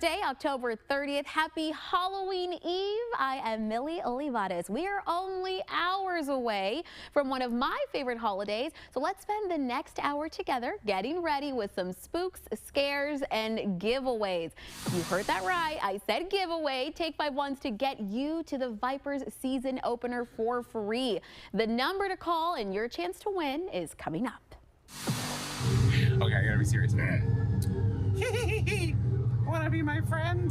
Thursday, October 30th. Happy Halloween Eve. I am Millie Olivares. We are only hours away from one of my favorite holidays, so let's spend the next hour together getting ready with some spooks, scares, and giveaways. You heard that right. I said giveaway. Take 5 wants to get you to the Vipers season opener for free. The number to call and your chance to win is coming up. Okay, I gotta be serious. Wanna be my friend?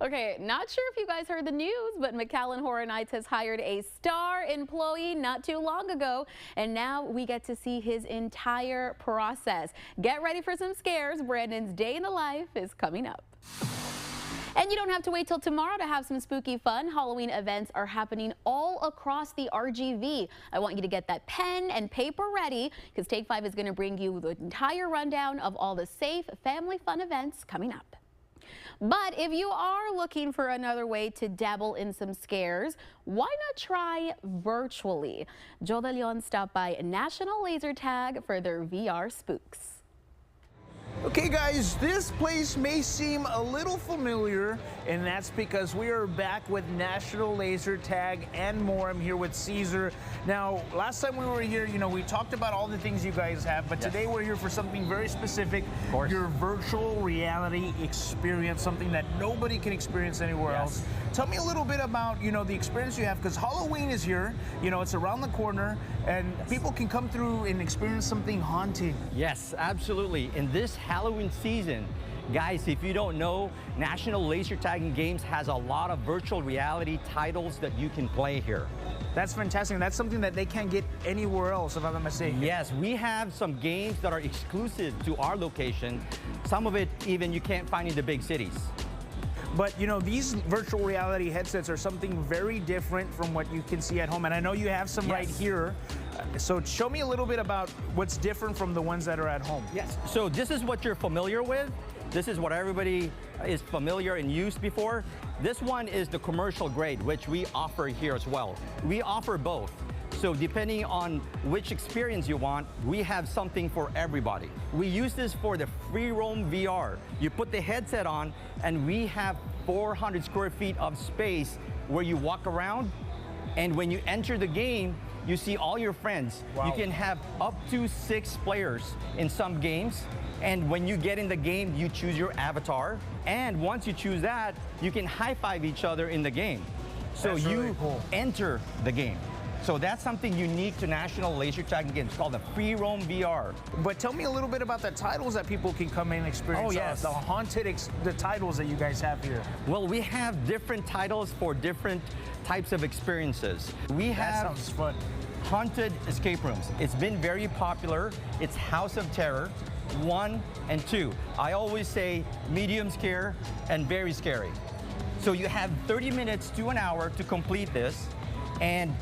Okay, not sure if you guys heard the news, but McAllen Horror Nights has hired a star employee not too long ago, and now we get to see his entire process. Get ready for some scares. Brandon's Day in the Life is coming up. And you don't have to wait till tomorrow to have some spooky fun. Halloween events are happening all across the RGV. I want you to get that pen and paper ready because Take 5 is going to bring you the entire rundown of all the safe family fun events coming up. But if you are looking for another way to dabble in some scares, why not try virtually? Joe De Leon stopped by National Laser Tag for their VR spooks. Okay guys, this place may seem a little familiar, and that's because we are back with National Laser Tag and more. I'm here with Caesar. Now, last time we were here, we talked about all the things you guys have, but today we're here for something very specific. Of course. Your virtual reality experience, something that nobody can experience anywhere else. Tell me a little bit about, the experience you have, because Halloween is here, it's around the corner, and people can come through and experience something haunted. Yes, absolutely. In this Halloween season, guys, if you don't know, National Laser Tagging Games has a lot of virtual reality titles that you can play here. That's fantastic. That's something that they can't get anywhere else, if I'm not mistaken. Yes, we have some games that are exclusive to our location. Some of it even you can't find in the big cities. But these virtual reality headsets are something very different from what you can see at home. And I know you have some right here. So show me a little bit about what's different from the ones that are at home. Yes, so this is what you're familiar with. This is what everybody is familiar and used before. This one is the commercial grade, which we offer here as well. We offer both. So depending on which experience you want, we have something for everybody. We use this for the free roam VR. You put the headset on and we have 400 square feet of space where you walk around, and when you enter the game, you see all your friends. Wow. You can have up to 6 players in some games. And when you get in the game, you choose your avatar. And once you choose that, you can high-five each other in the game. So That's you really cool. enter the game. So that's something unique to National Laser Tagging Games. It's called the Free Roam VR. But tell me a little bit about the titles that people can come in and experience. Oh, yes. The haunted, the titles that you guys have here. Well, we have different titles for different types of experiences. We That have sounds fun. haunted escape rooms. It's been very popular. It's House of Terror 1 and 2. I always say medium scare and very scary. So you have 30 minutes to an hour to complete this. And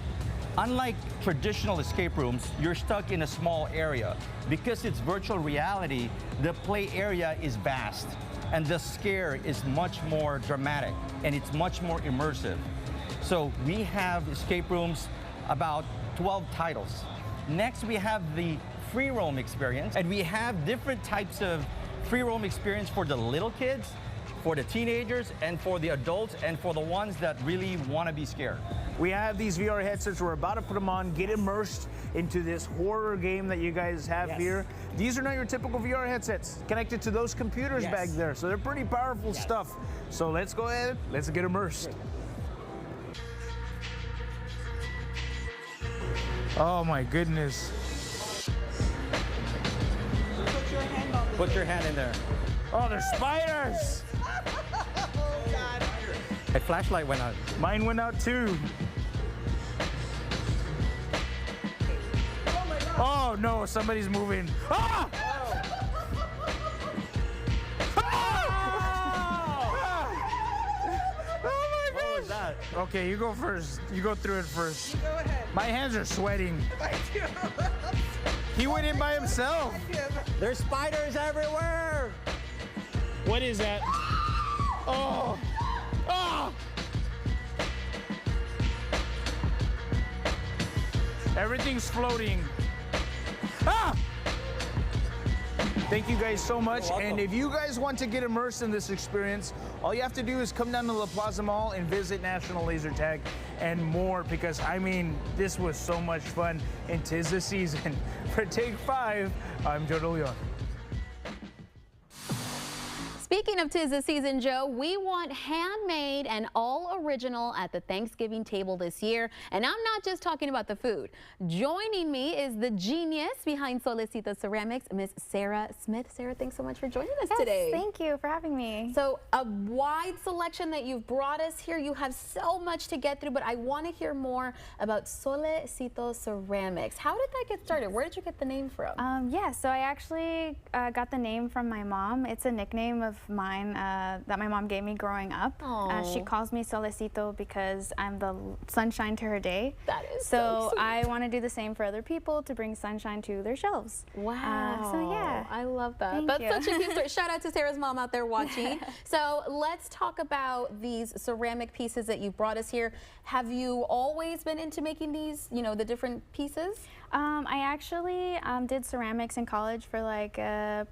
unlike traditional escape rooms, you're stuck in a small area. Because it's virtual reality, the play area is vast. And the scare is much more dramatic. And it's much more immersive. So we have escape rooms, about 12 titles. Next, we have the free roam experience, and we have different types of free roam experience for the little kids, for the teenagers, and for the adults, and for the ones that really want to be scared. We have these VR headsets. We're about to put them on, get immersed into this horror game that you guys have here. These are not your typical VR headsets connected to those computers back there. So they're pretty powerful stuff. So let's go ahead, let's get immersed. Oh my goodness. Put your hand in there. Oh, there's spiders. A flashlight went out. Mine went out too. Oh no, somebody's moving. Ah! Oh my gosh. that? Okay, you go first. You go through it first. Go ahead. My hands are sweating. I do. He went in by himself. There's spiders everywhere. What is that? Oh. Oh. Everything's floating. Ah! Thank you guys so much. And if you guys want to get immersed in this experience, all you have to do is come down to La Plaza Mall and visit National Laser Tag and more, because I mean, this was so much fun and 'tis the season. For Take 5, I'm Joe DeLeon. Speaking of 'tis the season, Joe, we want handmade and all original at the Thanksgiving table this year. And I'm not just talking about the food. Joining me is the genius behind Solicito Ceramics, Miss Sarah Smith. Sarah, thanks so much for joining us today. Thank you for having me. So a wide selection that you've brought us here. You have so much to get through, but I want to hear more about Solicito Ceramics. How did that get started? Where did you get the name from? Yeah, so I actually got the name from my mom. It's a nickname of mine that my mom gave me growing up. She calls me Solicito because I'm the sunshine to her day. That is so sweet. I want to do the same for other people to bring sunshine to their shelves. Wow. So yeah. I love that. Thank That's you. such a cute story. Shout out to Sarah's mom out there watching. So let's talk about these ceramic pieces that you brought us here. Have you always been into making these, you know, the different pieces? I actually did ceramics in college for like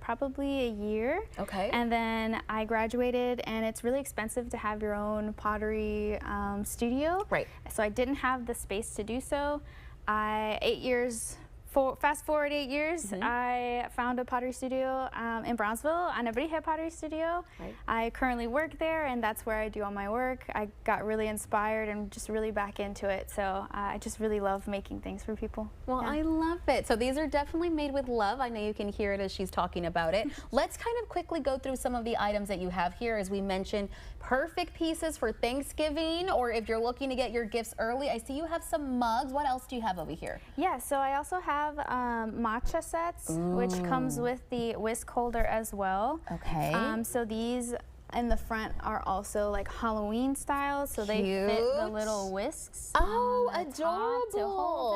probably a year. Okay. And then I graduated, and it's really expensive to have your own pottery studio. Right. So I didn't have the space to do so. Fast forward 8 years, I found a pottery studio in Brownsville, Ana Brije Pottery Studio. Right. I currently work there, and that's where I do all my work. I got really inspired and just really back into it. So I just really love making things for people. Well, Yeah. I love it. So these are definitely made with love. I know you can hear it as she's talking about it. Let's kind of quickly go through some of the items that you have here. As we mentioned, perfect pieces for Thanksgiving, or if you're looking to get your gifts early. I see you have some mugs. What else do you have over here? Yeah, so I also have matcha sets, which comes with the whisk holder as well. Okay. So these in the front are also like Halloween style, so they fit the Cute. little whisks. Oh, on the top to hold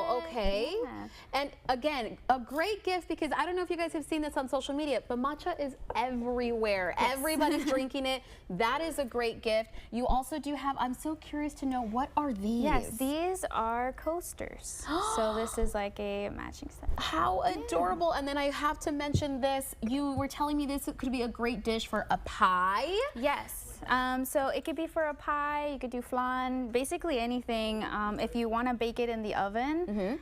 adorable. it. Okay. Yeah. And again, a great gift, because I don't know if you guys have seen this on social media, but matcha is everywhere. Yes. Everybody's drinking it. That is a great gift. You also do have, I'm so curious to know, what are these? Yes, these are coasters. So this is like a matching set. How adorable. And then I have to mention this. You were telling me this could be a great dish for a pie. Yes. So it could be for a pie, you could do flan, basically anything. If you want to bake it in the oven,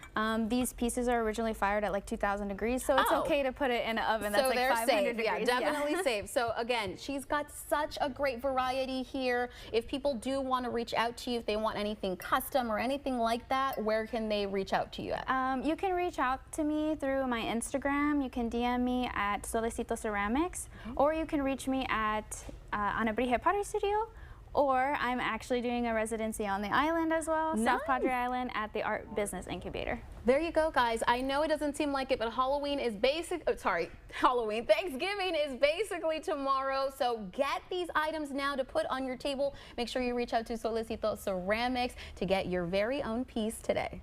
these pieces are originally fired at like 2,000 degrees, so it's okay to put it in an oven that's So like they're 500 safe. degrees. Yeah, definitely safe. So again, she's got such a great variety here. If people do want to reach out to you, if they want anything custom or anything like that, where can they reach out to you at? You can reach out to me through my Instagram. You can DM me at Solicito Ceramics, or you can reach me at Ana Brije Pottery Studio, or I'm actually doing a residency on the island as well, Nice. South Padre Island, at the Art Business Incubator. There you go, guys. I know it doesn't seem like it, but Thanksgiving is basically tomorrow. So get these items now to put on your table. Make sure you reach out to Solicito Ceramics to get your very own piece today.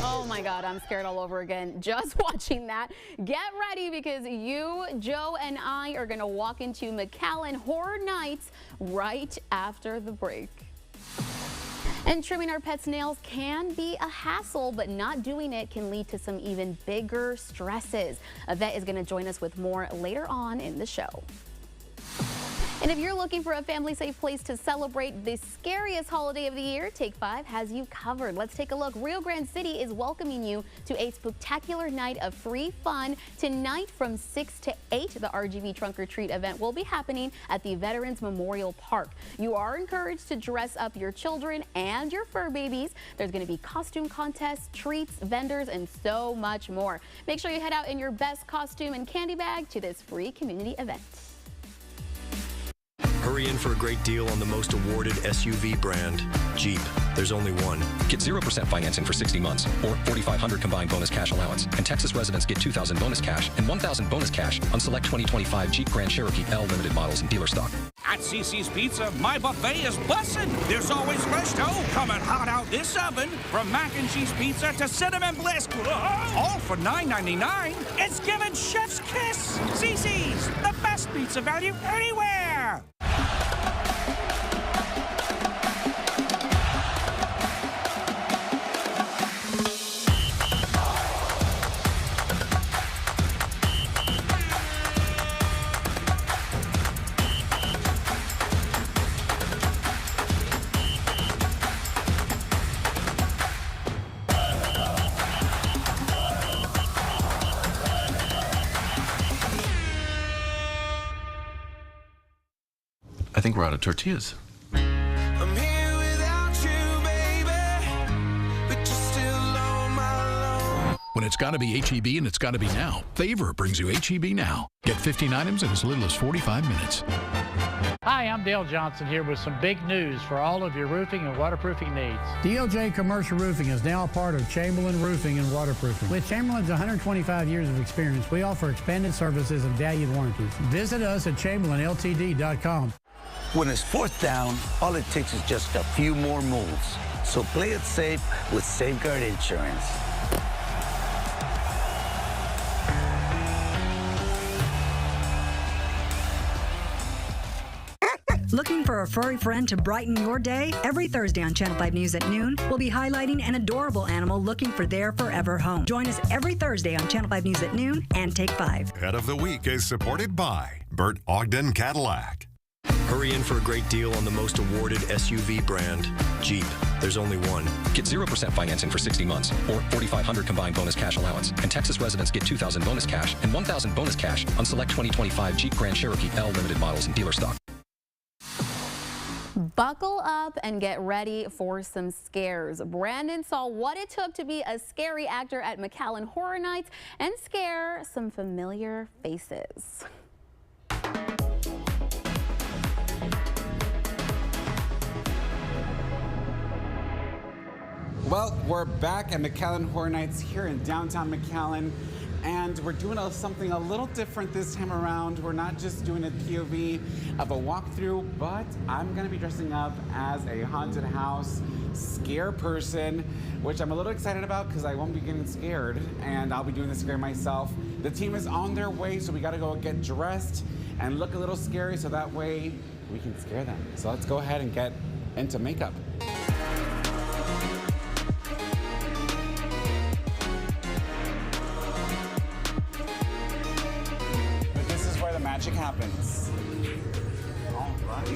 Oh my God, I'm scared all over again just watching that. Get ready, because you, Joe, and I are gonna walk into McAllen Horror Nights right after the break. And trimming our pets' nails can be a hassle, but not doing it can lead to some even bigger stresses. Yvette is gonna join us with more later on in the show. And if you're looking for a family-safe place to celebrate the scariest holiday of the year, Take 5 has you covered. Let's take a look. Rio Grande City is welcoming you to a spectacular night of free fun. Tonight from 6 to 8, the RGV Trunk or Treat event will be happening at the Veterans Memorial Park. You are encouraged to dress up your children and your fur babies. There's going to be costume contests, treats, vendors, and so much more. Make sure you head out in your best costume and candy bag to this free community event. Hurry in for a great deal on the most awarded SUV brand, Jeep. There's only one. Get 0% financing for 60 months or $4,500 combined bonus cash allowance. And Texas residents get $2,000 bonus cash and $1,000 bonus cash on select 2025 Jeep Grand Cherokee L limited models in dealer stock. At CC's Pizza, my buffet is bussin'. There's always fresh dough coming hot out this oven. From mac and cheese pizza to cinnamon bliss. All for $9.99. It's giving chef's kiss. CC's, the best pizza value anywhere. think we're out of tortillas. I'm here without you, baby, but you're still on my low. When it's got to be H-E-B and it's got to be now, Favor brings you H-E-B Now. Get 15 items in as little as 45 minutes. Hi, I'm Dale Johnson here with some big news for all of your roofing and waterproofing needs. DOJ Commercial Roofing is now a part of Chamberlain Roofing and Waterproofing. With Chamberlain's 125 years of experience, we offer expanded services and valued warranties. Visit us at chamberlainltd.com. When it's fourth down, all it takes is just a few more moves. So play it safe with Safeguard Insurance. Looking for a furry friend to brighten your day? Every Thursday on Channel 5 News at noon, we'll be highlighting an adorable animal looking for their forever home. Join us every Thursday on Channel 5 News at noon and Take 5. Head of the Week is supported by Burt Ogden Cadillac. Hurry in for a great deal on the most awarded SUV brand, Jeep. There's only one. Get 0% financing for 60 months or $4,500 combined bonus cash allowance. And Texas residents get $2,000 bonus cash and $1,000 bonus cash on select 2025 Jeep Grand Cherokee L limited models in dealer stock. Buckle up and get ready for some scares. Brandon saw what it took to be a scary actor at McAllen Horror Nights and scare some familiar faces. Well, we're back at McAllen Horror Nights here in downtown McAllen, and we're doing something a little different this time around. We're not just doing a POV of a walkthrough, but I'm gonna be dressing up as a haunted house scare person, which I'm a little excited about because I won't be getting scared, and I'll be doing the scare myself. The team is on their way, so we gotta go get dressed and look a little scary so that way we can scare them. So let's go ahead and get into makeup. Magic happens. All right.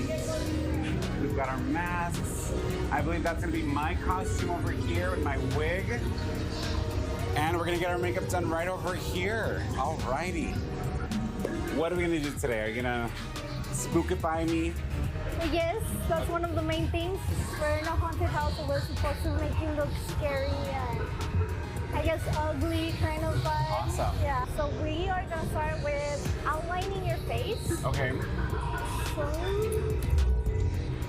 We've got our masks. I believe that's gonna be my costume over here with my wig. And we're gonna get our makeup done right over here. All righty. What are we gonna do today? Are you gonna spookify me? Yes, that's one of the main things. We're in a haunted house, so we're supposed to make you look scary and I guess ugly kind of vibe. Awesome. Yeah. So we are gonna start with outlining your face. Okay. So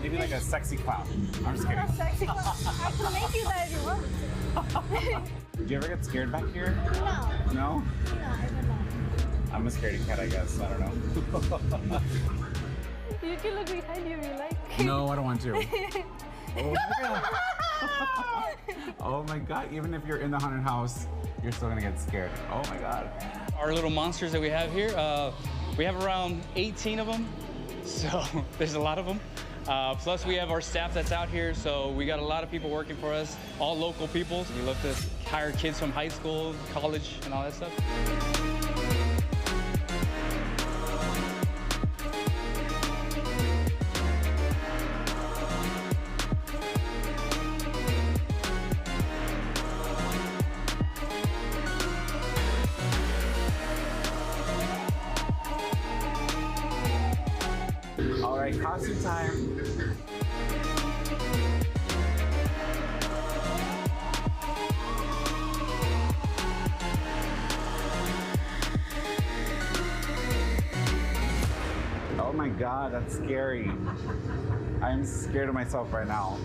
Maybe like a sexy clown. I'm just kidding. a sexy clown. I can make you that if you want. Do you ever get scared back here? No. No? No, I don't know. I'm a scaredy cat, I guess. I don't know. You can look behind you if you like. No, I don't want to. Oh my God. Oh my God, even if you're in the haunted house, you're still gonna get scared. Oh my God. Our little monsters that we have here, we have around 18 of them, so there's a lot of them. Plus we have our staff that's out here, so we got a lot of people working for us, all local people. We love to hire kids from high school, college, and all that stuff. All right, costume time. Oh my God, that's scary. I'm scared of myself right now.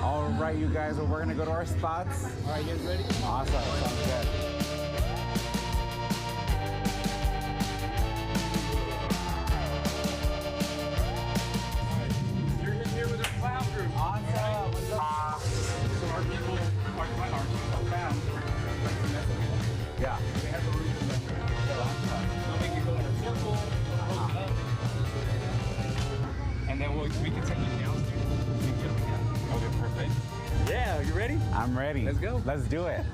All right, you guys, well, we're gonna go to our spots. All right, you guys ready? Awesome, sounds good. Yeah. They have a room in the they'll make you go in a circle, and then we can take you downstairs. Okay, perfect. Yeah, you ready? I'm ready. Let's go. Let's do it.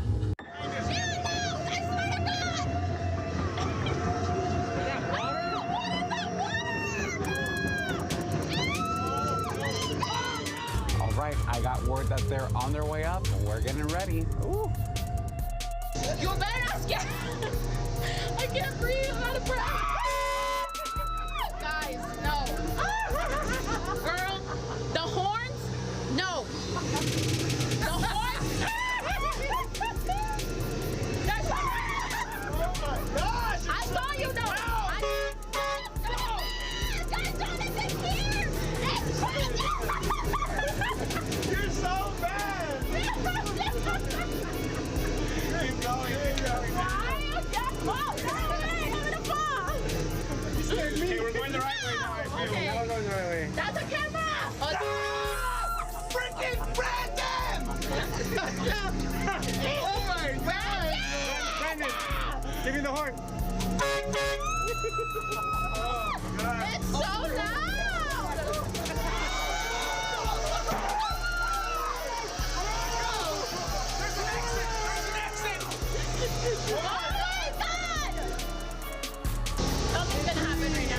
All right, I got word that they're on their way up, and we're getting ready. Ooh. You better not scare. I can't breathe. I'm out of breath. Guys, no. That's a camera! Freaking Brandon! Oh my God! Brandon, give me the horn. It's so loud! Oh my God! Something's gonna happen right now.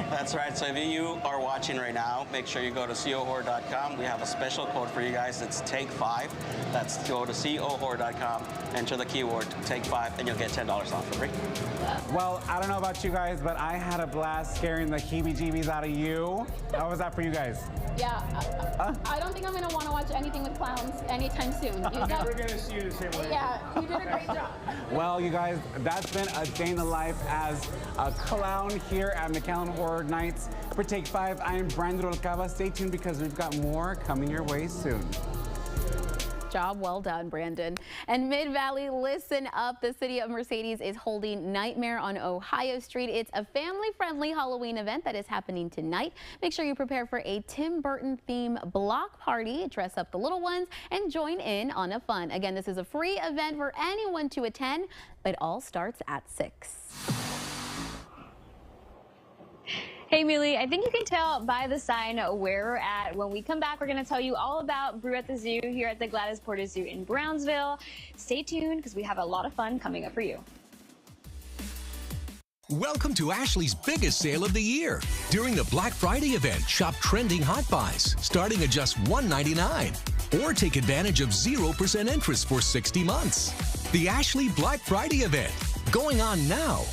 That's right. So if you are watching right now, make sure you go to cohor.com. We have a special code for you guys. It's Take 5. That's go to cohor.com, enter the keyword Take 5, and you'll get $10 off for free. Well, I don't know about you guys, but I had a blast scaring the heebie-jeebies out of you. How was that for you guys? Yeah, I don't think I'm going to want to watch anything with clowns anytime soon. We're going to see you the same way. Yeah, you did a great job. Well, you guys, that's been a day in the life as a clown here at McAllen Horror Nights. For Take 5, I am Brandon Rubalcaba. Stay tuned because we've got more coming your way soon. Job well done, Brandon. And Mid-Valley, listen up. The city of Mercedes is holding Nightmare on Ohio Street. It's a family-friendly Halloween event that is happening tonight. Make sure you prepare for a Tim Burton theme block party. Dress up the little ones and join in on the fun. Again, this is a free event for anyone to attend, but it all starts at 6. Hey, Millie, I think you can tell by the sign where we're at. When we come back, we're going to tell you all about Brew at the Zoo here at the Gladys Porter Zoo in Brownsville. Stay tuned because we have a lot of fun coming up for you. Welcome to Ashley's biggest sale of the year. During the Black Friday event, shop trending hot buys starting at just $1.99. Or take advantage of 0% interest for 60 months. The Ashley Black Friday event, going on now.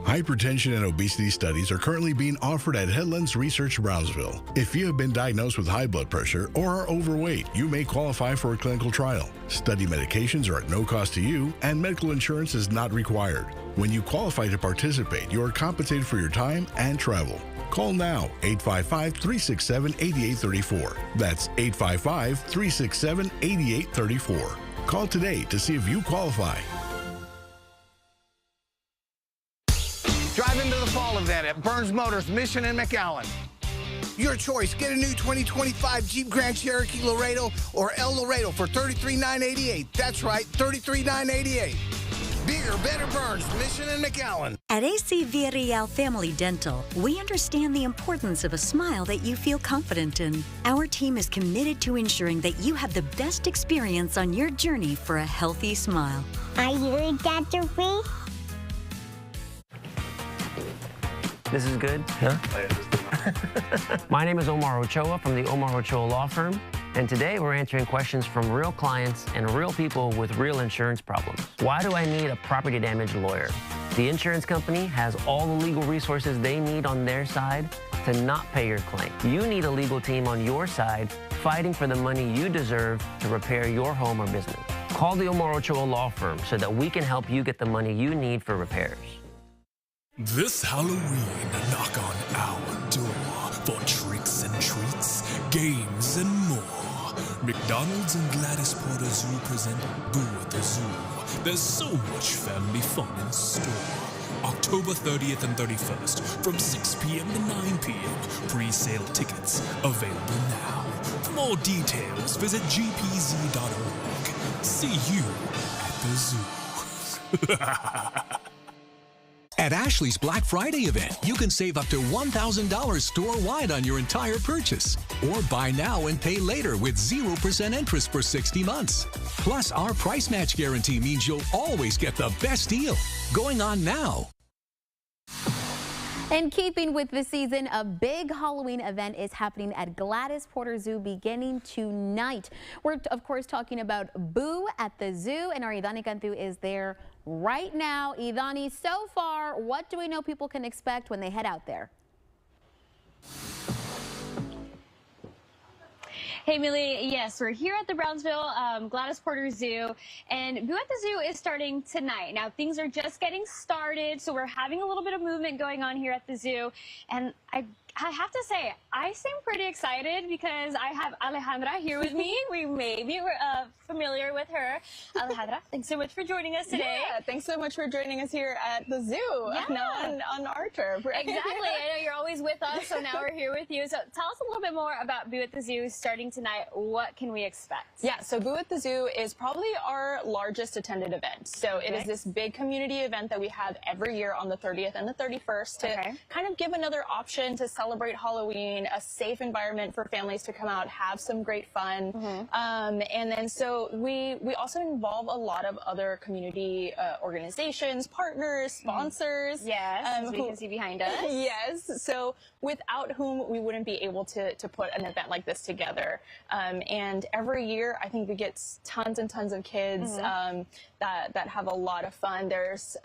Hypertension and obesity studies are currently being offered at Headlands Research Brownsville. If you have been diagnosed with high blood pressure or are overweight, you may qualify for a clinical trial. Study medications are at no cost to you, and medical insurance is not required. When you qualify to participate, you are compensated for your time and travel. Call now, 855-367-8834. That's 855-367-8834. Call today to see if you qualify. Drive into the fall event at Burns Motors, Mission and McAllen. Your choice. Get a new 2025 Jeep Grand Cherokee Laredo or El Laredo for $33,988. That's right, $33,988. Bigger, better Burns, Mission and McAllen. At AC Villarreal Family Dental, we understand the importance of a smile that you feel confident in. Our team is committed to ensuring that you have the best experience on your journey for a healthy smile. Are you Dr. Free? This is good? Yeah. My name is Omar Ochoa from the Omar Ochoa Law Firm, and today we're answering questions from real clients and real people with real insurance problems. Why do I need a property damage lawyer? The insurance company has all the legal resources they need on their side to not pay your claim. You need a legal team on your side fighting for the money you deserve to repair your home or business. Call the Omar Ochoa Law Firm so that we can help you get the money you need for repairs. This Halloween, knock on our door for tricks and treats, games and more. McDonald's and Gladys Porter Zoo present Boo at the Zoo. There's so much family fun in store. October 30th and 31st from 6 p.m. to 9 p.m. Pre-sale tickets available now. For more details, visit gpz.org. See you at the zoo. At Ashley's Black Friday event, you can save up to $1,000 store-wide on your entire purchase. Or buy now and pay later with 0% interest for 60 months. Plus, our price match guarantee means you'll always get the best deal. Going on now. In keeping with the season, a big Halloween event is happening at Gladys Porter Zoo beginning tonight. We're, of course, talking about Boo at the Zoo, and our Idani Cantu is there right now. Idani, so far, what do we know people can expect when they head out there? Hey, Millie, yes, we're here at the Brownsville Gladys Porter Zoo, and Boo at the Zoo is starting tonight. Now, things are just getting started, so we're having a little bit of movement going on here at the zoo, and I I have to say, I seem pretty excited because I have Alejandra here with me. We may be familiar with her. Alejandra, thanks so much for joining us today. Yeah, thanks so much for joining us here at the zoo. Yeah. Now on our turf. Right? Exactly. I know you're always with us, so now we're here with you. So tell us a little bit more about Boo at the Zoo starting tonight. What can we expect? Yeah, so Boo at the Zoo is probably our largest attended event. So it is this big community event that we have every year on the 30th and the 31st to kind of give another option to celebrate Halloween, a safe environment for families to come out, have some great fun. And then so we also involve a lot of other community organizations, partners, sponsors. Yes, as we can see behind us. Yes, so without whom we wouldn't be able to put an event like this together. And every year, I think we get tons and tons of kids that have a lot of fun. There's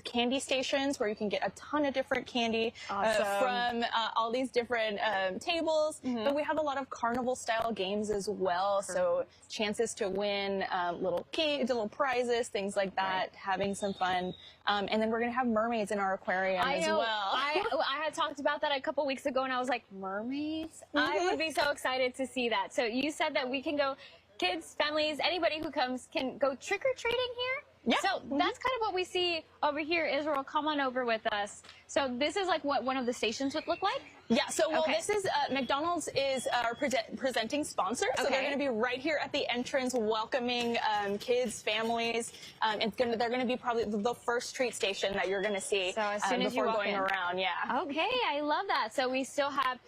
candy stations where you can get a ton of different candy from all these different tables. But we have a lot of carnival-style games as well. So chances to win little prizes, things like that, having some fun. And then we're going to have mermaids in our aquarium as well. I had talked about that a couple weeks ago, and I was like, mermaids? I would be so excited to see that. So you said that we can go, kids, families, anybody who comes can go trick-or-treating here? Yeah. So that's kind of what we see over here. Israel, come on over with us. So this is like what one of the stations would look like? Yeah, so this is, McDonald's is our presenting sponsor. So they're going to be right here at the entrance welcoming kids, families. They're going to be probably the first treat station that you're going to see so as soon as before you walk going in. around. Yeah. Okay, I love that. So we still have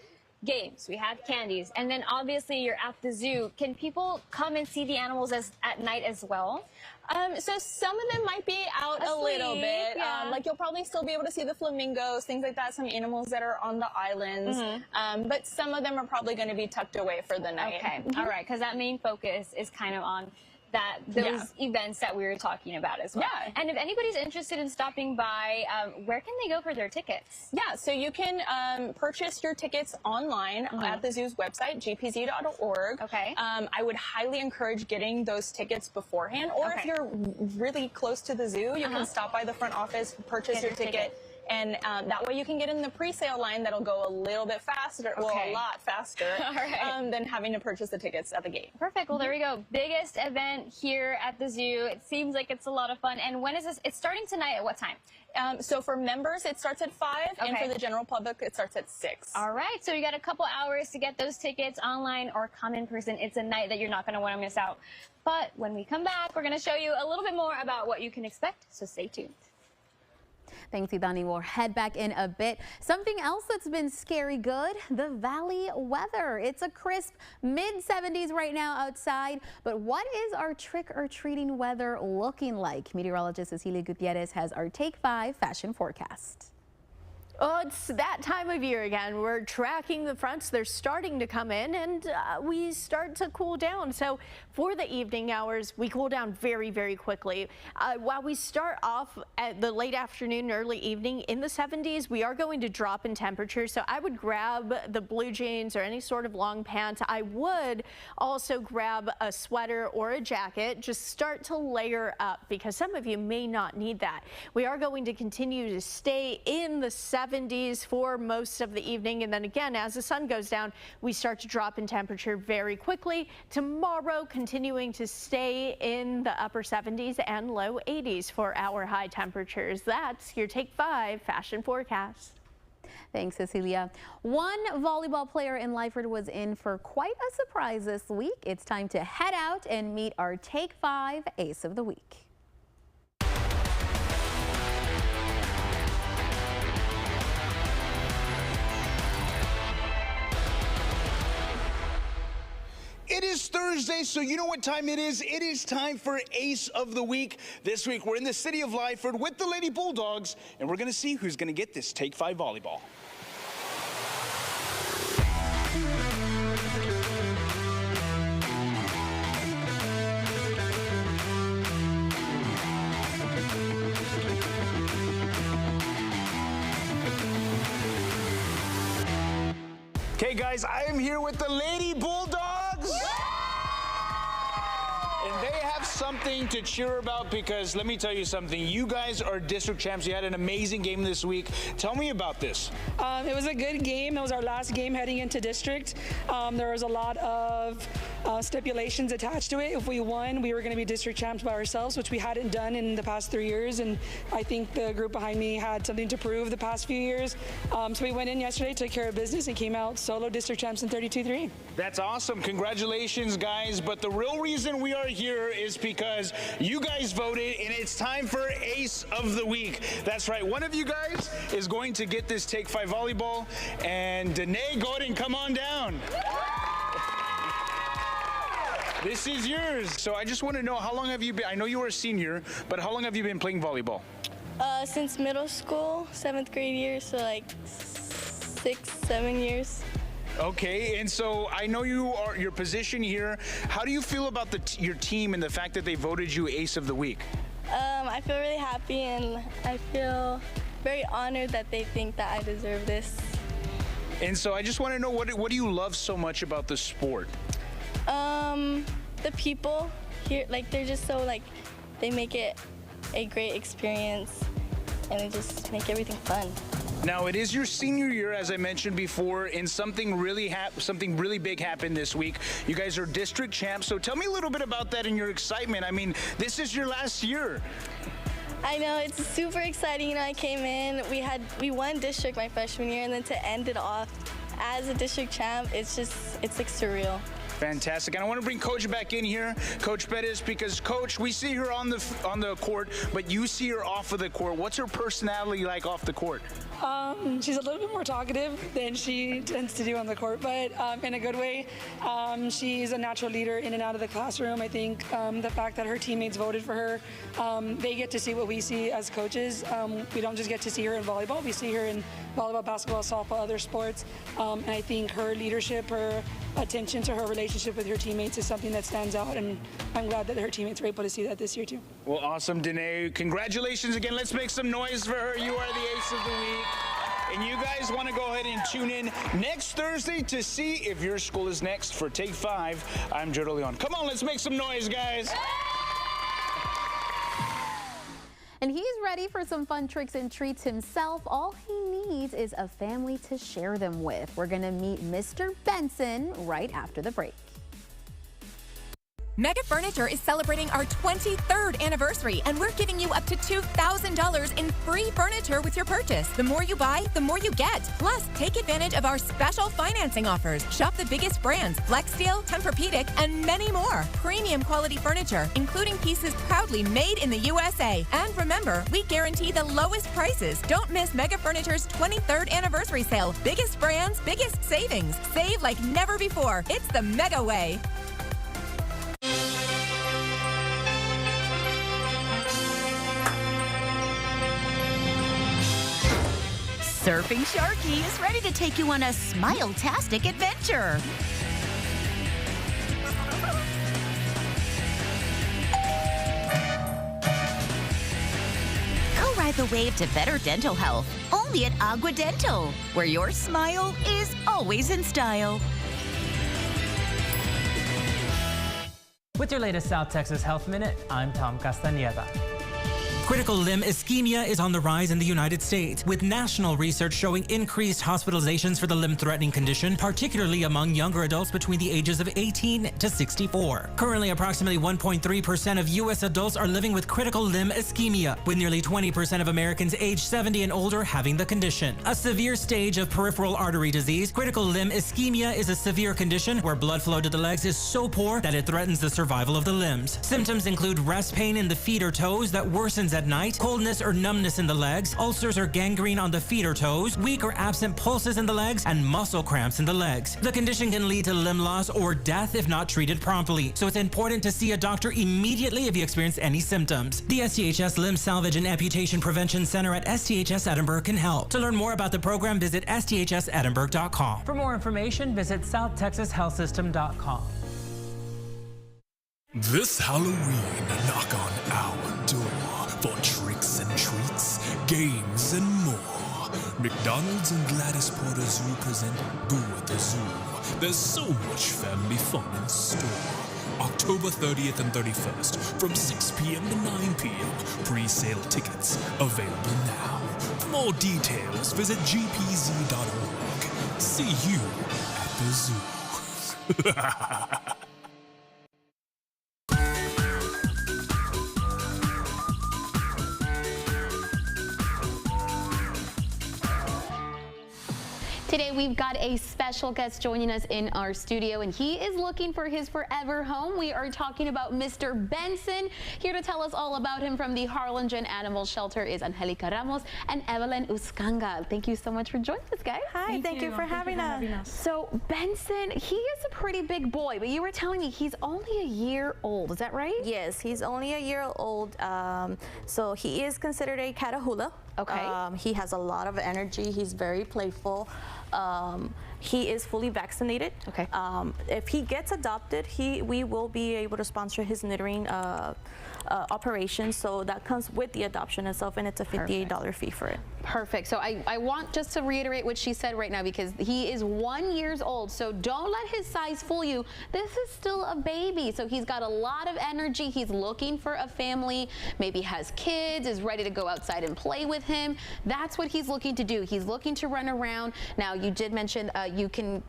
games, we have candies, and then obviously you're at the zoo. Can people come and see the animals at night as well? So some of them might be out a little bit. Like you'll probably still be able to see the flamingos, things like that, some animals that are on the islands. But some of them are probably going to be tucked away for the night. Okay, all right, because that main focus is kind of on those events that we were talking about as well. Yeah. And if anybody's interested in stopping by, where can they go for their tickets? Yeah, so you can purchase your tickets online at the zoo's website, gpz.org. Okay. I would highly encourage getting those tickets beforehand, or if you're really close to the zoo, you can stop by the front office, purchase your ticket. And that way you can get in the pre-sale line that'll go a little bit faster, well, a lot faster than having to purchase the tickets at the gate. Perfect. Well, there we go. Biggest event here at the zoo. It seems like it's a lot of fun. And when is this? It's starting tonight at what time? So for members, it starts at 5, and for the general public, it starts at 6. All right. So you got a couple hours to get those tickets online or come in person. It's a night that you're not going to want to miss out. But when we come back, we're going to show you a little bit more about what you can expect. So stay tuned. Thanks, Idani. We'll head back in a bit. Something else that's been scary good, the valley weather. It's a crisp mid-70s right now outside, but what is our trick-or-treating weather looking like? Meteorologist Cecilia Gutierrez has our Take 5 fashion forecast. Oh, it's that time of year again. We're tracking the fronts. They're starting to come in, and we start to cool down. So for the evening hours, we cool down very, very quickly. While we start off at the late afternoon, early evening in the 70s, we are going to drop in temperature. So I would grab the blue jeans or any sort of long pants. I would also grab a sweater or a jacket. Just start to layer up because some of you may not need that. We are going to continue to stay in the 70s for most of the evening, and then again as the sun goes down we start to drop in temperature very quickly. Tomorrow continuing to stay in the upper 70s and low 80s for our high temperatures. That's your Take 5 fashion forecast. Thanks, Cecilia. One volleyball player in Lyford was in for quite a surprise this week. It's time to head out and meet our Take 5 Ace of the Week. It is Thursday, so you know what time it is. It is time for Ace of the Week. This week, we're in the city of Lyford with the Lady Bulldogs, and we're going to see who's going to get this Take 5 volleyball. Okay, guys, I am here with the Lady Bulldogs. And they have have something to cheer about? Because let me tell you something. You guys are district champs. You had an amazing game this week. Tell me about this. It was a good game. It was our last game heading into district. There was a lot of stipulations attached to it. If we won, we were going to be district champs by ourselves, which we hadn't done in the past 3 years. And I think the group behind me had something to prove the past few years. So we went in yesterday, took care of business, and came out solo district champs in 32-3. That's awesome. Congratulations, guys. But the real reason we are here is because you guys voted, and it's time for Ace of the Week. That's right. One of you guys is going to get this Take 5 volleyball. And Danae, go ahead and come on down. This is yours. So I just want to know, how long have you been, I know you were a senior, but how long have you been playing volleyball? Since middle school, 7th grade year, so like 6-7 years. Okay, and so I know your position here. How do you feel about your team and the fact that they voted you Ace of the Week? I feel really happy, and I feel very honored that they think that I deserve this. And so I just want to know, what do you love so much about the sport? The people here, like, they're just so, like, they make it a great experience, and they just make everything fun. Now, it is your senior year, as I mentioned before, and something really big happened this week. You guys are district champs, so tell me a little bit about that and your excitement. I mean, this is your last year. I know, it's super exciting. You know, I came in, we won district my freshman year, and then to end it off as a district champ, it's like surreal. Fantastic. And I want to bring Coach back in here, Coach Bettis, because Coach, we see her on the court, but you see her off of the court. What's her personality like off the court? She's a little bit more talkative than she tends to do on the court, but in a good way. She's a natural leader in and out of the classroom. I think the fact that her teammates voted for her, they get to see what we see as coaches. We don't just get to see her in volleyball. We see her in volleyball, basketball, softball, other sports. And I think her leadership, her attention to her relationship with her teammates is something that stands out, and I'm glad that her teammates were able to see that this year too. Well, awesome, Danae. Congratulations again. Let's make some noise for her. You are the Ace of the Week. And you guys want to go ahead and tune in next Thursday to see if your school is next for Take 5. I'm Joe DeLeon. Come on, let's make some noise, guys. And he's ready for some fun tricks and treats himself. All he needs is a family to share them with. We're going to meet Mr. Benson right after the break. Mega Furniture is celebrating our 23rd anniversary, and we're giving you up to $2,000 in free furniture with your purchase. The more you buy, the more you get. Plus, take advantage of our special financing offers. Shop the biggest brands, FlexSteel, Tempur-Pedic, and many more. Premium quality furniture, including pieces proudly made in the USA. And remember, we guarantee the lowest prices. Don't miss Mega Furniture's 23rd anniversary sale. Biggest brands, biggest savings. Save like never before. It's the Mega Way. Surfing Sharky is ready to take you on a smile-tastic adventure. Go ride the wave to better dental health, only at Agua Dental, where your smile is always in style. With your latest South Texas Health Minute, I'm Tom Castañeda. Critical limb ischemia is on the rise in the United States, with national research showing increased hospitalizations for the limb-threatening condition, particularly among younger adults between the ages of 18 to 64. Currently, approximately 1.3% of U.S. adults are living with critical limb ischemia, with nearly 20% of Americans aged 70 and older having the condition. A severe stage of peripheral artery disease, critical limb ischemia is a severe condition where blood flow to the legs is so poor that it threatens the survival of the limbs. Symptoms include rest pain in the feet or toes that worsens at night, coldness or numbness in the legs, ulcers or gangrene on the feet or toes, weak or absent pulses in the legs, and muscle cramps in the legs. The condition can lead to limb loss or death if not treated promptly, so it's important to see a doctor immediately if you experience any symptoms. The STHS Limb Salvage and Amputation Prevention Center at STHS Edinburgh can help. To learn more about the program, visit sthsedinburgh.com. For more information, visit southtexashealthsystem.com. This Halloween, knock on our door for tricks and treats, games and more. McDonald's and Gladys Porter Zoo present Boo at the Zoo. There's so much family fun in store. October October 30th and 31st from 6 p.m. to 9 p.m. Pre-sale tickets available now. For more details, visit gpz.org. See you at the zoo. Today we've got a special guest joining us in our studio, and he is looking for his forever home. We are talking about Mr. Benson. Here to tell us all about him from the Harlingen Animal Shelter is Angelica Ramos and Evelyn Uscangal. Thank you so much for joining us, guys. Hi, thank you for having us. So Benson, he is a pretty big boy, but you were telling me he's only a year old. Is that right? Yes, he's only a year old. So he is considered a Catahoula. Okay. He has a lot of energy. He's very playful. He is fully vaccinated. Okay. If he gets adopted, we will be able to sponsor his neutering operation. So that comes with the adoption itself, and it's a $58 fee for it. Perfect. So I want just to reiterate what she said right now, because he is 1 year old. So don't let his size fool you. This is still a baby. So he's got a lot of energy. He's looking for a family, maybe has kids, is ready to go outside and play with him. That's what he's looking to do. He's looking to run around. Now, you did mention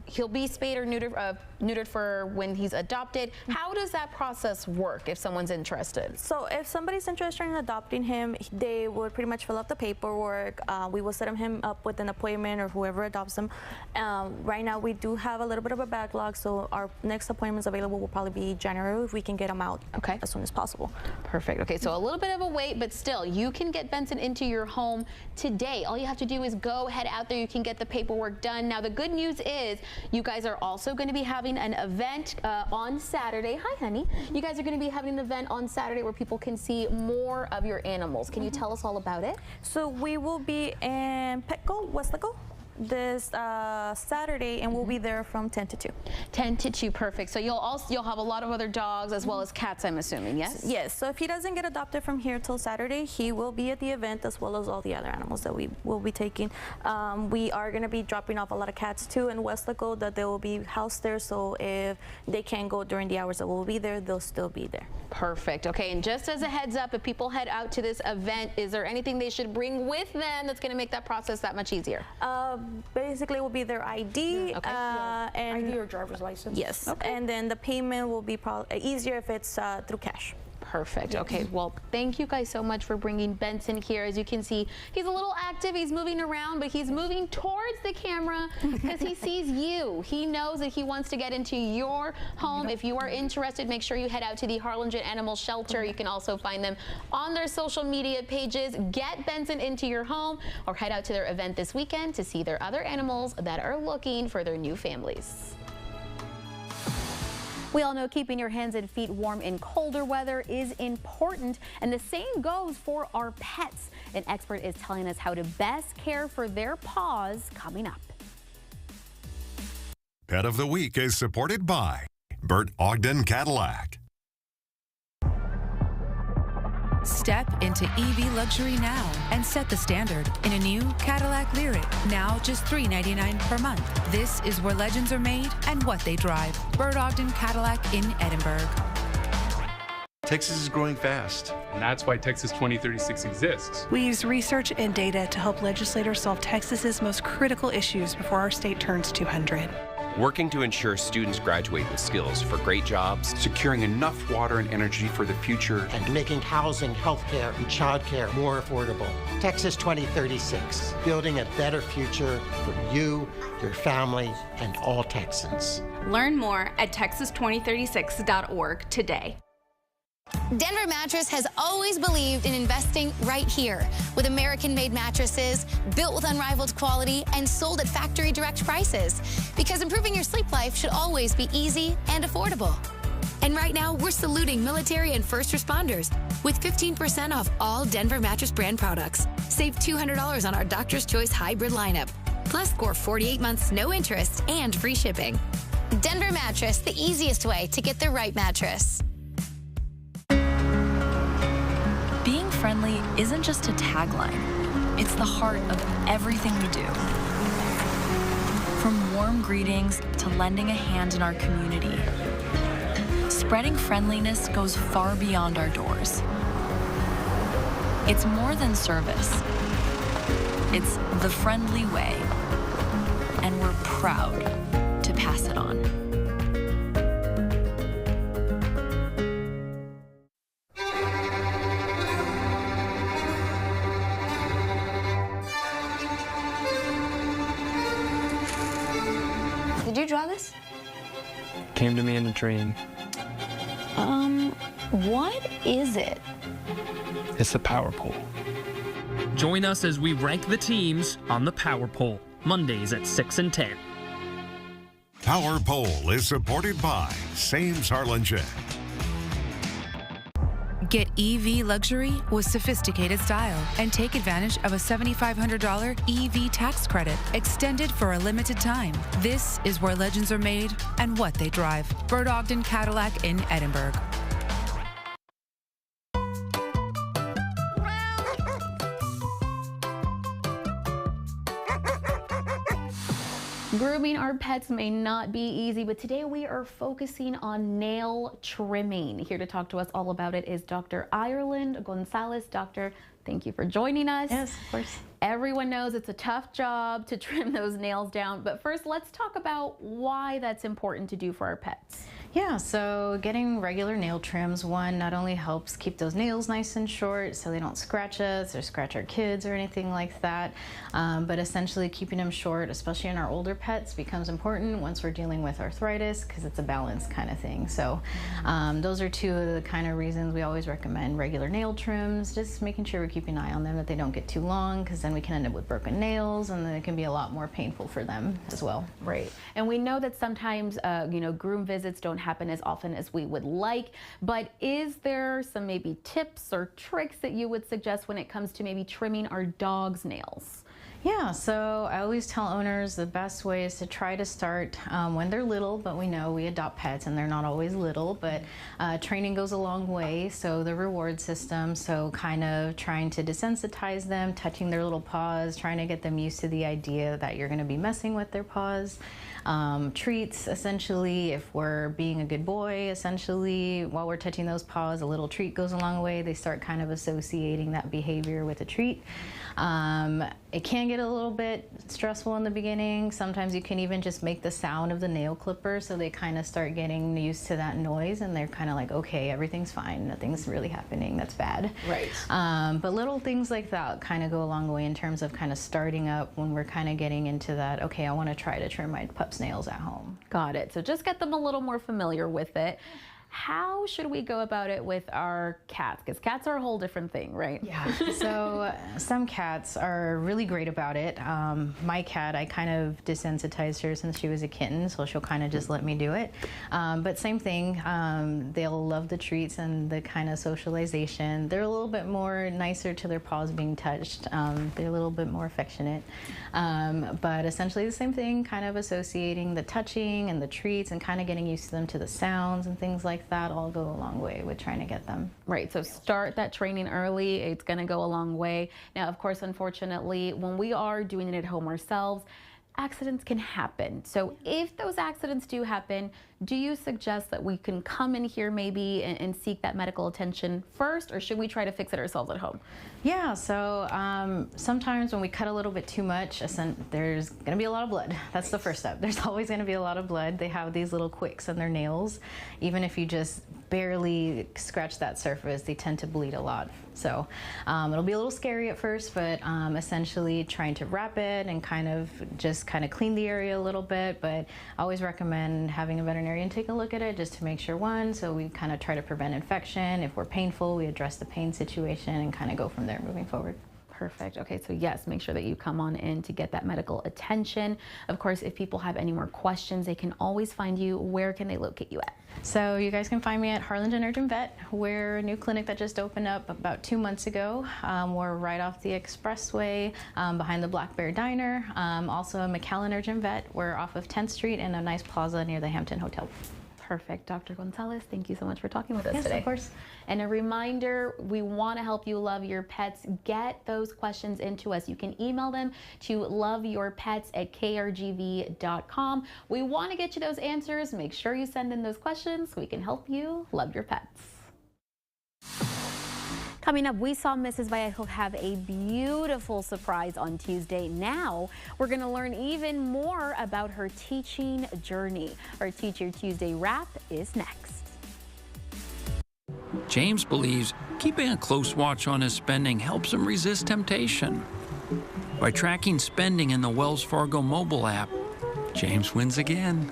he'll be spayed or neutered for when he's adopted. How does that process work if someone's interested? So if somebody's interested in adopting him, they would pretty much fill out the paperwork. We will set him up with an appointment, or whoever adopts him. Right now we do have a little bit of a backlog, so our next appointments available will probably be January if we can get him out as soon as possible. Perfect. Okay, so a little bit of a wait, but still, you can get Benson into your home today. All you have to do is go head out there. You can get the paperwork done. Now, the good news is you guys are also going to be having an event on Saturday. Hi, honey. You guys are going to be having an event on Saturday where people can see more of your animals. Can you tell us all about it? So we will be in Petco, Westlaco, this Saturday, and we'll be there from 10 to 2. 10 to 2, perfect. So you'll have a lot of other dogs as well as cats, I'm assuming, yes? Yes, so if he doesn't get adopted from here till Saturday, he will be at the event as well as all the other animals that we will be taking. We are going to be dropping off a lot of cats too in Westlaco that they will be housed there, so if they can't go during the hours that we'll be there, they'll still be there. Perfect. Okay, and just as a heads up, if people head out to this event, is there anything they should bring with them that's going to make that process that much easier? Basically, it will be their ID, and ID or driver's license. Yes, and then the payment will be probably easier if it's through cash. Perfect. Okay, well, thank you guys so much for bringing Benson here. As you can see, he's a little active. He's moving around, but he's moving towards the camera because he sees you. He knows that he wants to get into your home. If you are interested, make sure you head out to the Harlingen Animal Shelter. You can also find them on their social media pages. Get Benson into your home, or head out to their event this weekend to see their other animals that are looking for their new families. We all know keeping your hands and feet warm in colder weather is important, and the same goes for our pets. An expert is telling us how to best care for their paws coming up. Pet of the Week is supported by Bert Ogden Cadillac. Step into EV luxury now and set the standard in a new Cadillac Lyric, now just $399 per month. This is where legends are made and what they drive. Bert Ogden Cadillac in Edinburgh. Texas is growing fast, and that's why Texas 2036 exists. We use research and data to help legislators solve Texas's most critical issues before our state turns 200. Working to ensure students graduate with skills for great jobs, securing enough water and energy for the future, and making housing, healthcare, and childcare more affordable. Texas 2036, building a better future for you, your family, and all Texans. Learn more at texas2036.org today. Denver Mattress has always believed in investing right here with American-made mattresses built with unrivaled quality and sold at factory direct prices, because improving your sleep life should always be easy and affordable. And right now, we're saluting military and first responders with 15% off all Denver Mattress brand products. Save $200 on our Doctor's Choice hybrid lineup. Plus, score 48 months, no interest, and free shipping. Denver Mattress, the easiest way to get the right mattress. Being friendly isn't just a tagline. It's the heart of everything we do. From warm greetings to lending a hand in our community, Spreading friendliness goes far beyond our doors. It's more than service. It's the friendly way, and we're proud to pass it on. Did you draw this? Came to me in a dream. What is it? It's the power pole. Join us as we rank the teams on the Power Poll, Mondays at 6 and 10. Power Poll is supported by Sames Harlingen. Get EV luxury with sophisticated style and take advantage of a $7,500 EV tax credit extended for a limited time. This is where legends are made and what they drive. Bert Ogden Cadillac in Edinburgh. Grooming our pets may not be easy, but today we are focusing on nail trimming. Here to talk to us all about it is Dr. Ireland Gonzalez. Doctor, thank you for joining us. Yes, of course. Everyone knows it's a tough job to trim those nails down, but first let's talk about why that's important to do for our pets. Yeah, so getting regular nail trims, one, not only helps keep those nails nice and short so they don't scratch us or scratch our kids or anything like that, but essentially keeping them short, especially in our older pets, becomes important once we're dealing with arthritis because it's a balance kind of thing. So those are two of the kind of reasons we always recommend regular nail trims, just making sure we're keeping an eye on them, that they don't get too long, because then we can end up with broken nails and then it can be a lot more painful for them as well. Right, and we know that sometimes groom visits don't happen as often as we would like, but is there some maybe tips or tricks that you would suggest when it comes to maybe trimming our dog's nails? Yeah, so I always tell owners the best way is to try to start when they're little, but we know we adopt pets and they're not always little, but training goes a long way. So the reward system, so kind of trying to desensitize them, touching their little paws, trying to get them used to the idea that you're going to be messing with their paws. Treats, essentially, if we're being a good boy, essentially, while we're touching those paws, a little treat goes a long way. They start kind of associating that behavior with a treat. It can get a little bit stressful in the beginning. Sometimes you can even just make the sound of the nail clipper so they kind of start getting used to that noise and they're kind of like, okay, everything's fine, nothing's really happening that's bad. Right. But little things like that kind of go a long way in terms of kind of starting up when we're kind of getting into that, okay, I want to try to trim my pup's nails at home. Got it. So just get them a little more familiar with it. How should we go about it with our cats? Because cats are a whole different thing, right? Yeah. So some cats are really great about it. My cat, I kind of desensitized her since she was a kitten, so she'll kind of just let me do it. But same thing, they'll love the treats and the kind of socialization. They're a little bit more nicer to their paws being touched. They're a little bit more affectionate. But essentially the same thing, kind of associating the touching and the treats and kind of getting used to them to the sounds and things like that all go a long way with trying to get them. Right, so start that training early. It's going to go a long way. Now, of course, unfortunately, when we are doing it at home ourselves, accidents can happen. So if those accidents do happen, do you suggest that we can come in here maybe and seek that medical attention first, or should we try to fix it ourselves at home? Yeah, so sometimes when we cut a little bit too much, there's going to be a lot of blood. That's the first step. There's always going to be a lot of blood. They have these little quicks in their nails. Even if you just barely scratch that surface, they tend to bleed a lot. So it'll be a little scary at first, but essentially trying to wrap it and kind of clean the area a little bit. But I always recommend having a veterinarian take a look at it just to make sure, one, so we kind of try to prevent infection. If we're painful, we address the pain situation and kind of go from there moving forward. Perfect. Okay, so yes, make sure that you come on in to get that medical attention. Of course, if people have any more questions, they can always find you. Where can they locate you at? So you guys can find me at Harlingen Urgent Vet. We're a new clinic that just opened up about 2 months ago. We're right off the expressway behind the Black Bear Diner. Also a McAllen Urgent Vet. We're off of 10th Street in a nice plaza near the Hampton Hotel. Perfect. Dr. Gonzalez, thank you so much for talking with us Yes, today. of course. And a reminder, we want to help you love your pets. Get those questions into us. You can email them to loveyourpets@krgv.com. We want to get you those answers. Make sure you send in those questions so we can help you love your pets. Coming up, we saw Mrs. Vallejo have a beautiful surprise on Tuesday. Now, we're going to learn even more about her teaching journey. Our Teacher Tuesday wrap is next. James believes keeping a close watch on his spending helps him resist temptation. By tracking spending in the Wells Fargo mobile app, James wins again.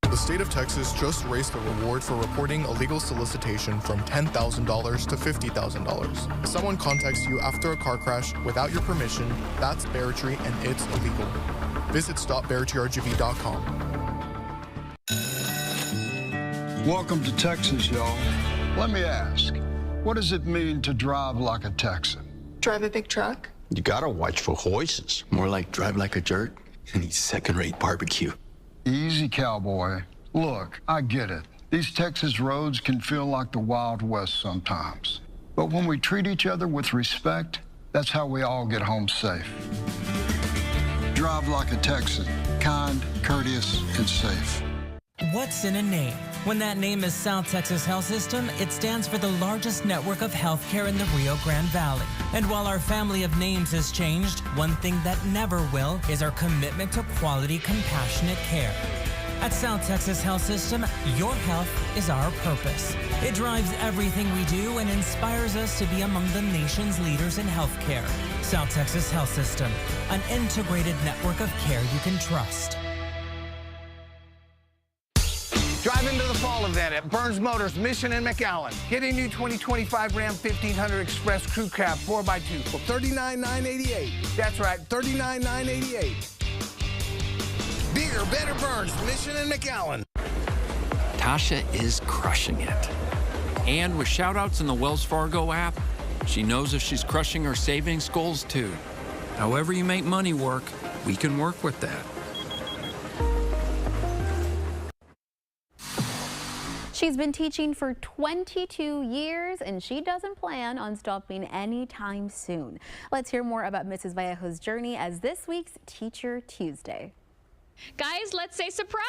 The state of Texas just raised the reward for reporting illegal solicitation from $10,000 to $50,000. If someone contacts you after a car crash without your permission, that's barratry and it's illegal. Visit stopbarratryrgv.com. Welcome to Texas, y'all. Let me ask, what does it mean to drive like a Texan? Drive a big truck? You gotta watch for horses. More like drive like a jerk and eat second-rate barbecue. Easy, cowboy. Look, I get it. These Texas roads can feel like the Wild West sometimes. But when we treat each other with respect, that's how we all get home safe. Drive like a Texan. Kind, courteous, and safe. What's in a name? When that name is South Texas Health System, it stands for the largest network of healthcare in the Rio Grande Valley. And while our family of names has changed, one thing that never will is our commitment to quality, compassionate care. At South Texas Health System, your health is our purpose. It drives everything we do and inspires us to be among the nation's leaders in healthcare. South Texas Health System, an integrated network of care you can trust. Drive into the fall event at Burns Motors, Mission and McAllen. Get a new 2025 Ram 1500 Express Crew Cab 4x2 for $39,988. That's right, $39,988. Bigger, better Burns, Mission and McAllen. Tasha is crushing it. And with shout-outs in the Wells Fargo app, she knows if she's crushing her savings goals too. However you make money work, we can work with that. She's been teaching for 22 years, and she doesn't plan on stopping anytime soon. Let's hear more about Mrs. Vallejo's journey as this week's Teacher Tuesday. Guys, let's say surprise!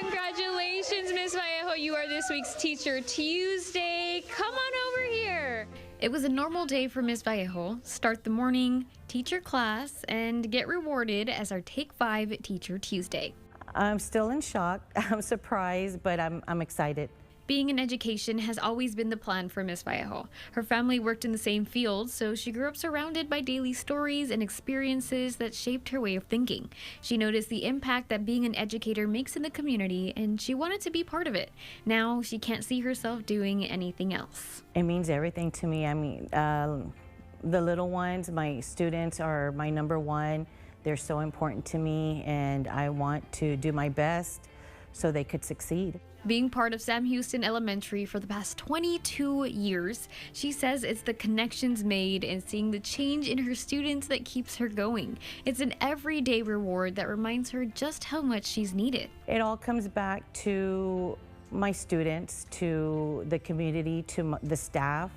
Congratulations, Ms. Vallejo. You are this week's Teacher Tuesday. Come on over here. It was a normal day for Ms. Vallejo. Start the morning, teach your class, and get rewarded as our Take 5 Teacher Tuesday. I'm still in shock. I'm surprised, but I'm excited. Being in education has always been the plan for Ms. Vallejo. Her family worked in the same field, so she grew up surrounded by daily stories and experiences that shaped her way of thinking. She noticed the impact that being an educator makes in the community, and she wanted to be part of it. Now she can't see herself doing anything else. It means everything to me. I mean, the little ones, my students are my number one. They're so important to me, and I want to do my best so they could succeed. Being part of Sam Houston Elementary for the past 22 years, she says it's the connections made and seeing the change in her students that keeps her going. It's an everyday reward that reminds her just how much she's needed. It all comes back to my students, to the community, to the staff.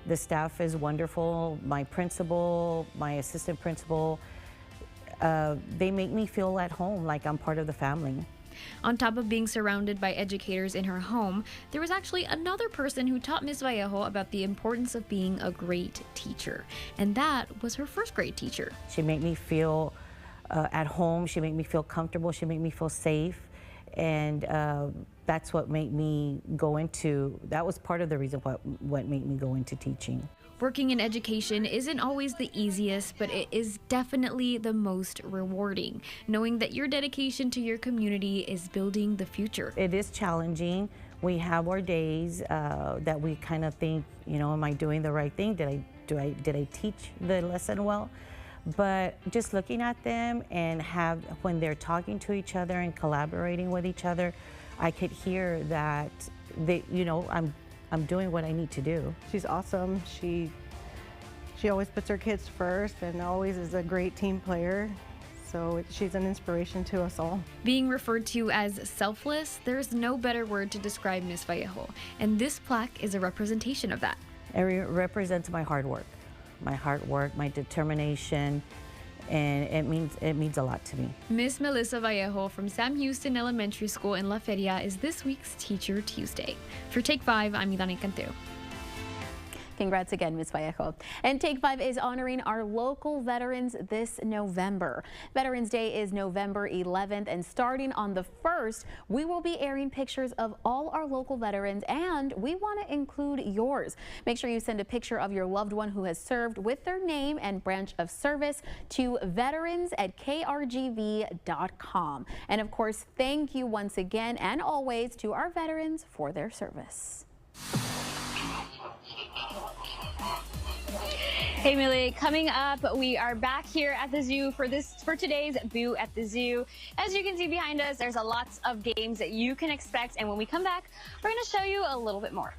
The staff is wonderful. My principal, my assistant principal, they make me feel at home, like I'm part of the family. On top of being surrounded by educators in her home, there was actually another person who taught Ms. Vallejo about the importance of being a great teacher, and that was her first grade teacher. She made me feel at home. She made me feel comfortable. She made me feel safe, and that's what made me go into, that was part of the reason what made me go into teaching. Working in education isn't always the easiest, but it is definitely the most rewarding, knowing that your dedication to your community is building the future. It is challenging. We have our days that we kind of think, you know, am I doing the right thing? Did I teach the lesson well? But just looking at them and when they're talking to each other and collaborating with each other, I could hear that I'm doing what I need to do. She's awesome. She always puts her kids first and always is a great team player. So she's an inspiration to us all. Being referred to as selfless, there's no better word to describe Miss Vallejo, and this plaque is a representation of that. It represents my hard work, my determination, and it means a lot to me. Miss Melissa Vallejo from Sam Houston Elementary School in La Feria is this week's Teacher Tuesday. For Take 5, I'm Idani Canteo. Congrats again, Ms. Vallejo. And Take 5 is honoring our local veterans this November. Veterans Day is November 11th, and starting on the 1st, we will be airing pictures of all our local veterans, and we want to include yours. Make sure you send a picture of your loved one who has served with their name and branch of service to veterans@krgv.com. And of course, thank you once again and always to our veterans for their service. Hey Millie, coming up, we are back here at the zoo for today's Boo at the Zoo. As you can see behind us, there's a lots of games that you can expect, and when we come back, we're going to show you a little bit more.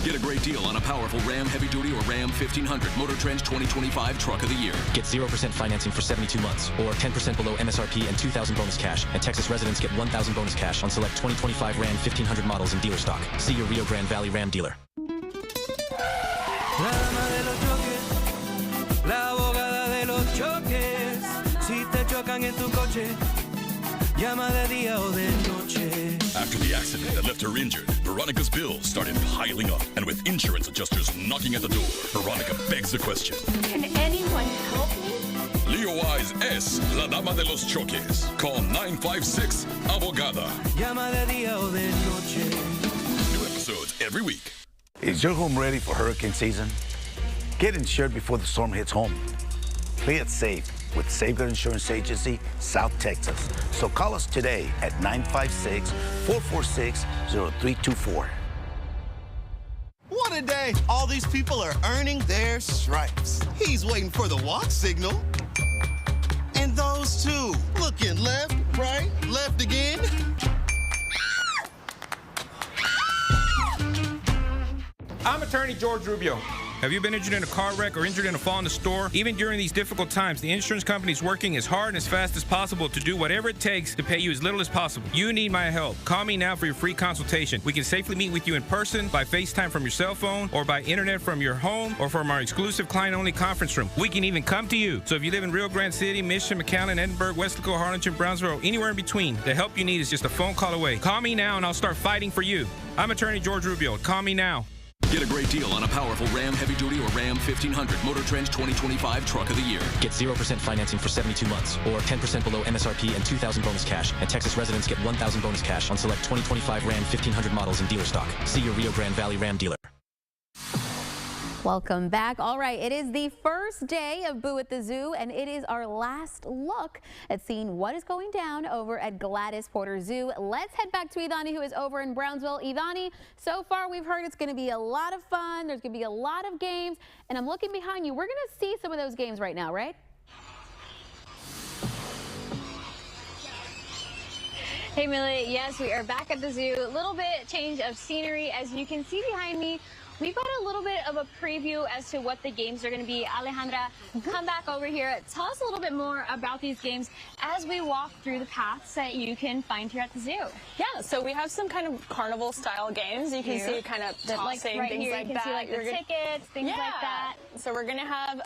Get a great deal on a powerful Ram Heavy Duty or Ram 1500 Motor Trend's 2025 Truck of the Year. Get 0% financing for 72 months or 10% below MSRP and $2,000 bonus cash. And Texas residents get $1,000 bonus cash on select 2025 Ram 1500 models in dealer stock. See your Rio Grande Valley Ram dealer. La dama de los choques, la abogada de los choques. Si te chocan en tu coche, llama de día o de noche. After the accident that left her injured, Veronica's bills started piling up. And with insurance adjusters knocking at the door, Veronica begs the question. Can anyone help me? Leo Wise es la dama de los choques. Call 956-ABOGADA. Llama de día o de noche. New episodes every week. Is your home ready for hurricane season? Get insured before the storm hits home. Play it safe with Safeguard Insurance Agency, South Texas. So call us today at 956-446-0324. What a day! All these people are earning their stripes. He's waiting for the walk signal. And those two, looking left, right, left again. I'm attorney George Rubio. Have you been injured in a car wreck or injured in a fall in the store? Even during these difficult times, the insurance company is working as hard and as fast as possible to do whatever it takes to pay you as little as possible. You need my help. Call me now for your free consultation. We can safely meet with you in person, by FaceTime from your cell phone, or by internet from your home, or from our exclusive client-only conference room. We can even come to you. So if you live in Rio Grande City, Mission, McAllen, Edinburgh, Weslaco, Harlingen, Brownsville, or anywhere in between, the help you need is just a phone call away. Call me now and I'll start fighting for you. I'm attorney George Rubio. Call me now. Get a great deal on a powerful Ram Heavy Duty or Ram 1500 Motor Trend's 2025 Truck of the Year. Get 0% financing for 72 months or 10% below MSRP and $2,000 bonus cash. And Texas residents get $1,000 bonus cash on select 2025 Ram 1500 models in dealer stock. See your Rio Grande Valley Ram dealer. Welcome back. All right, it is the first day of Boo at the Zoo, and it is our last look at seeing what is going down over at Gladys Porter Zoo. Let's head back to Idani, who is over in Brownsville. Idani, so far we've heard it's going to be a lot of fun. There's going to be a lot of games, and I'm looking behind you. We're going to see some of those games right now, right? Hey Millie, yes, we are back at the zoo. A little bit change of scenery. As you can see behind me, we've got a little bit of a preview as to what the games are going to be. Alejandra, come back over here. Tell us a little bit more about these games as we walk through the paths that you can find here at the zoo. Yeah, so we have some kind of carnival style games. You can see kind of tossing, right things here, like you can that. see like the tickets, things like that. So we're going to have,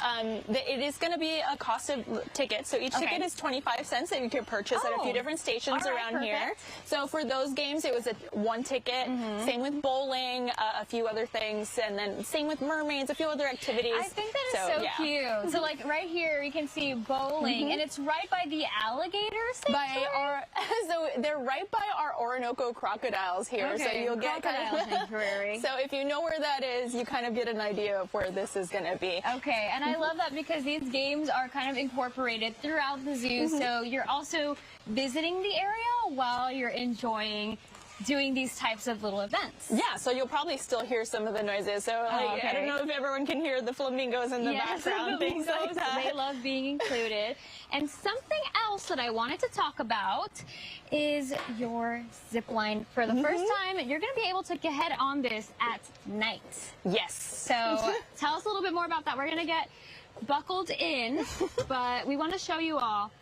it is going to be a cost of tickets. So each ticket is 25 cents that you can purchase at a few different stations around here. So for those games, it was one ticket. Same with bowling, a few other things, and then same with mermaids, a few other activities. I think that is so cute. So like right here, you can see bowling, and it's right by the alligator sanctuary? So they're right by our Orinoco crocodiles here. Okay, so you'll get crocodile sanctuary. So if you know where that is, you kind of get an idea of where this is going to be. Okay, and I love that because these games are kind of incorporated throughout the zoo. So you're also visiting the area while you're enjoying doing these types of little events. Yeah, so you'll probably still hear some of the noises. So like, I don't know if everyone can hear the flamingos in the background, things like that. They love being included. And something else that I wanted to talk about is your zip line. For the first time, you're going to be able to head on this at night. Yes. So tell us a little bit more about that. We're going to get buckled in, but we want to show you all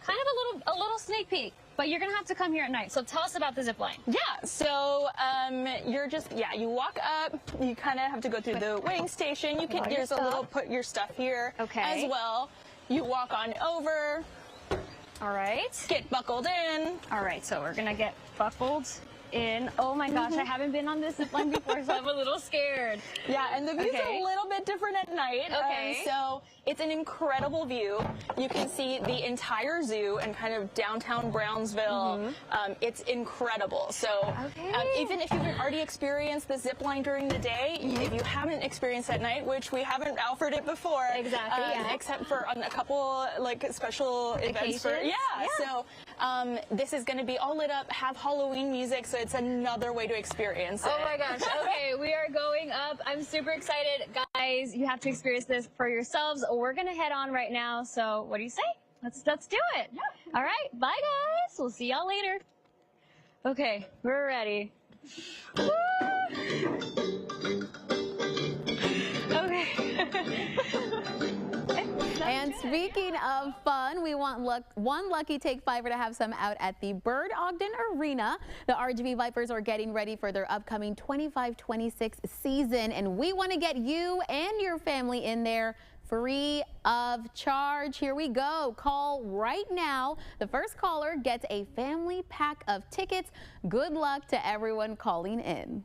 kind of a little sneak peek. But you're going to have to come here at night. So tell us about the zip line. Yeah, so you're just, you walk up, you kind of have to go through the weighing station. You can, there's a little, put your stuff here as well. You walk on over. All right. Get buckled in. All right, so we're going to get buckled in. Oh my gosh, I haven't been on this zip line before, so I'm a little scared. Yeah, and the views are a little bit different at night. Okay. So it's an incredible view. You can see the entire zoo and kind of downtown Brownsville. It's incredible. So even if you've already experienced the zip line during the day, if you haven't experienced at night, which we haven't offered it before, except for on a couple like special events. So this is going to be all lit up, have Halloween music, so it's another way to experience it. Oh my gosh. Okay, we are going up. I'm super excited. Guys, you have to experience this for yourselves. We're going to head on right now. So what do you say? Let's do it. All right. Bye, guys. We'll see y'all later. Okay, we're ready. Woo! Okay. And speaking of fun, we want one lucky Take Fiver to have some out at the Bird Ogden Arena. The RGV Vipers are getting ready for their upcoming 25-26 season, and we want to get you and your family in there free of charge. Here we go. Call right now. The first caller gets a family pack of tickets. Good luck to everyone calling in.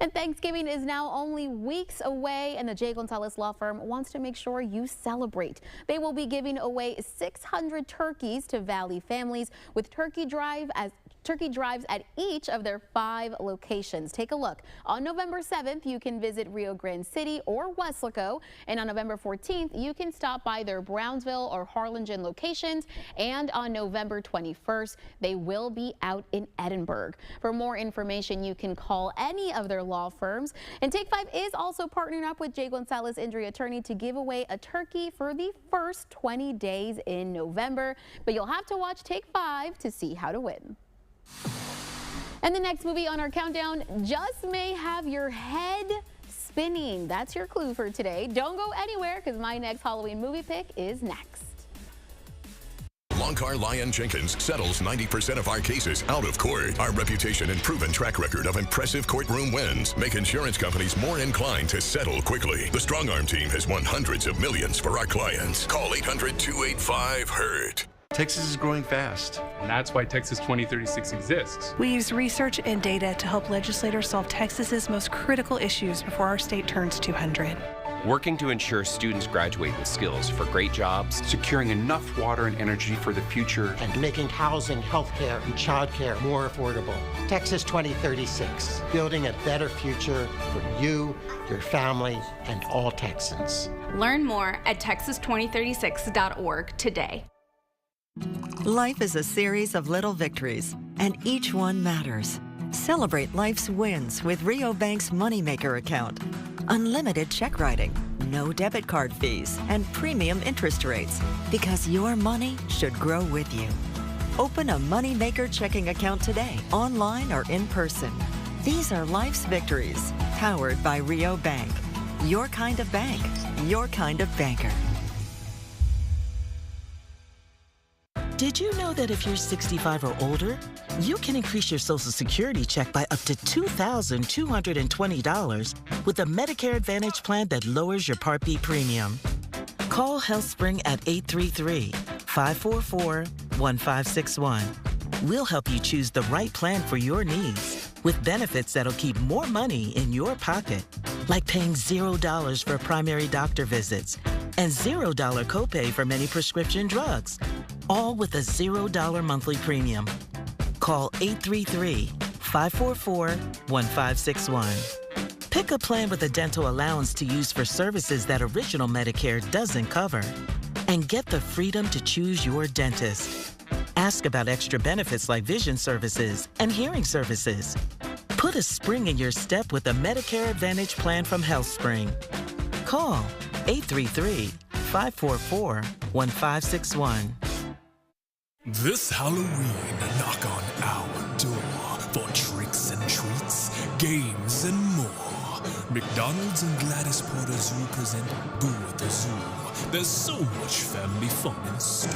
And Thanksgiving is now only weeks away, and the J. Gonzalez Law Firm wants to make sure you celebrate. They will be giving away 600 turkeys to Valley families with turkey drives at each of their 5 locations. Take a look. On November 7th, you can visit Rio Grande City or Weslaco, and on November 14th, you can stop by their Brownsville or Harlingen locations, and on November 21st, they will be out in Edinburgh. For more information, you can call any of their law firms. And Take 5 is also partnering up with J. Gonzalez Injury Attorney to give away a turkey for the first 20 days in November, but you'll have to watch Take 5 to see how to win. And the next movie on our countdown just may have your head spinning. That's your clue for today. Don't go anywhere, because my next Halloween movie pick is next. Longcar Lyon Jenkins settles 90% of our cases out of court. Our reputation and proven track record of impressive courtroom wins make insurance companies more inclined to settle quickly. The Strong Arm team has won hundreds of millions for our clients. Call 800-285-HURT. Texas is growing fast, and that's why Texas 2036 exists. We use research and data to help legislators solve Texas's most critical issues before our state turns 200. Working to ensure students graduate with skills for great jobs, securing enough water and energy for the future, and making housing, healthcare, and childcare more affordable. Texas 2036, building a better future for you, your family, and all Texans. Learn more at texas2036.org today. Life is a series of little victories, and each one matters. Celebrate life's wins with Rio Bank's Moneymaker account. Unlimited check writing, no debit card fees, and premium interest rates, because your money should grow with you. Open a Moneymaker checking account today, online or in person. These are life's victories, powered by Rio Bank. Your kind of bank, your kind of banker. Did you know that if you're 65 or older, you can increase your Social Security check by up to $2,220 with a Medicare Advantage plan that lowers your Part B premium? Call HealthSpring at 833-544-1561. We'll help you choose the right plan for your needs with benefits that'll keep more money in your pocket, like paying $0 for primary doctor visits and $0 copay for many prescription drugs, all with a $0 monthly premium. Call 833-544-1561. Pick a plan with a dental allowance to use for services that Original Medicare doesn't cover, and get the freedom to choose your dentist. Ask about extra benefits like vision services and hearing services. Put a spring in your step with a Medicare Advantage plan from HealthSpring. Call 833-544-1561. This Halloween, knock on our door for tricks and treats, games and more. McDonald's and Gladys Porter Zoo present Boo at the Zoo. There's so much family fun in store.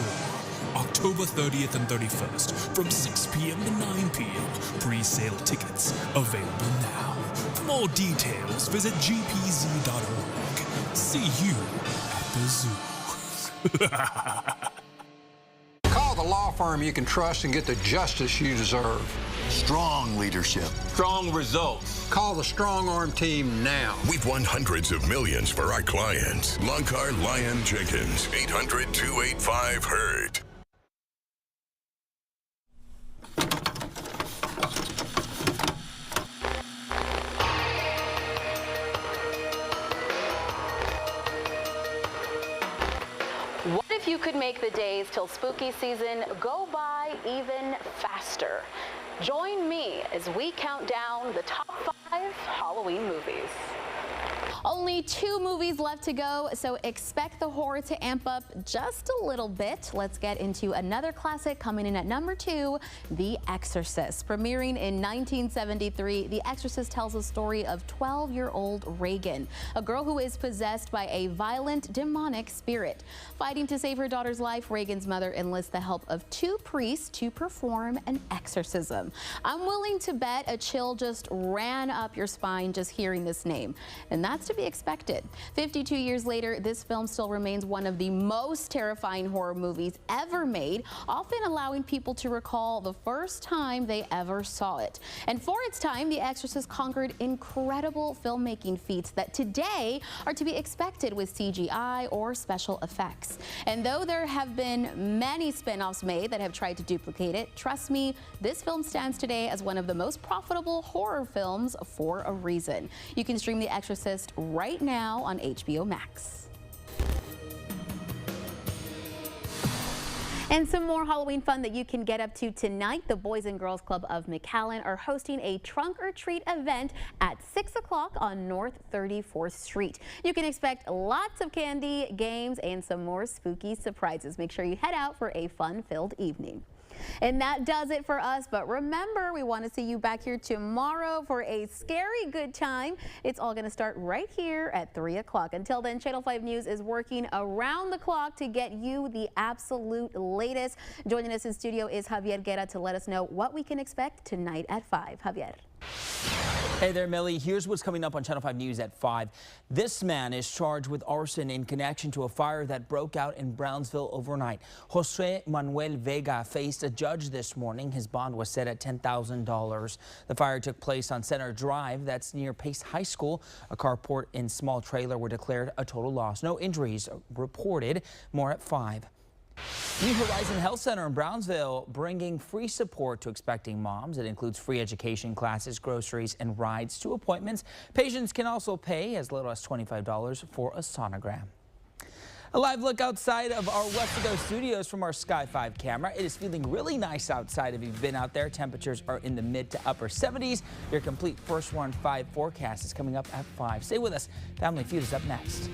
October 30th and 31st from 6 p.m. to 9 p.m. Pre-sale tickets available now. For more details, visit gpz.org. See you at the zoo. Call the law firm you can trust and get the justice you deserve. Strong leadership. Strong results. Call the Strong Arm Team now. We've won hundreds of millions for our clients. Loncar Lyon Jenkins, 800-285-HURT. What if you could make the days till spooky season go by even faster? Join me as we count down the top 5 Halloween movies. Only 2 movies left to go, so expect the horror to amp up just a little bit. Let's get into another classic coming in at number 2, The Exorcist. Premiering in 1973, The Exorcist tells the story of 12-year-old Regan, a girl who is possessed by a violent demonic spirit. Fighting to save her daughter's life, Regan's mother enlists the help of 2 priests to perform an exorcism. I'm willing to bet a chill just ran up your spine just hearing this name, and that's to be expected. 52 years later, this film still remains one of the most terrifying horror movies ever made, often allowing people to recall the first time they ever saw it. And for its time, The Exorcist conquered incredible filmmaking feats that today are to be expected with CGI or special effects. And though there have been many spin-offs made that have tried to duplicate it, trust me, this film stands today as one of the most profitable horror films for a reason. You can stream The Exorcist right now on HBO Max. And some more Halloween fun that you can get up to tonight. The Boys and Girls Club of McAllen are hosting a trunk or treat event at 6 o'clock on North 34th Street. You can expect lots of candy, games, and some more spooky surprises. Make sure you head out for a fun-filled evening. And that does it for us, but remember, we want to see you back here tomorrow for a scary good time. It's all going to start right here at 3 o'clock. Until then, Channel 5 News is working around the clock to get you the absolute latest. Joining us in studio is Javier Guerra to let us know what we can expect tonight at 5. Javier. Hey there, Millie. Here's what's coming up on Channel 5 News at 5. This man is charged with arson in connection to a fire that broke out in Brownsville overnight. Jose Manuel Vega faced a judge this morning. His bond was set at $10,000. The fire took place on Center Drive, that's near Pace High School. A carport and small trailer were declared a total loss. No injuries reported. More at 5. New Horizon Health Center in Brownsville bringing free support to expecting moms. It includes free education classes, groceries, and rides to appointments. Patients can also pay as little as $25 for a sonogram. A live look outside of our Westago studios from our Sky 5 camera. It is feeling really nice outside if you've been out there. Temperatures are in the mid to upper 70s. Your complete First Warn 5 forecast is coming up at 5. Stay with us. Family Feud is up next.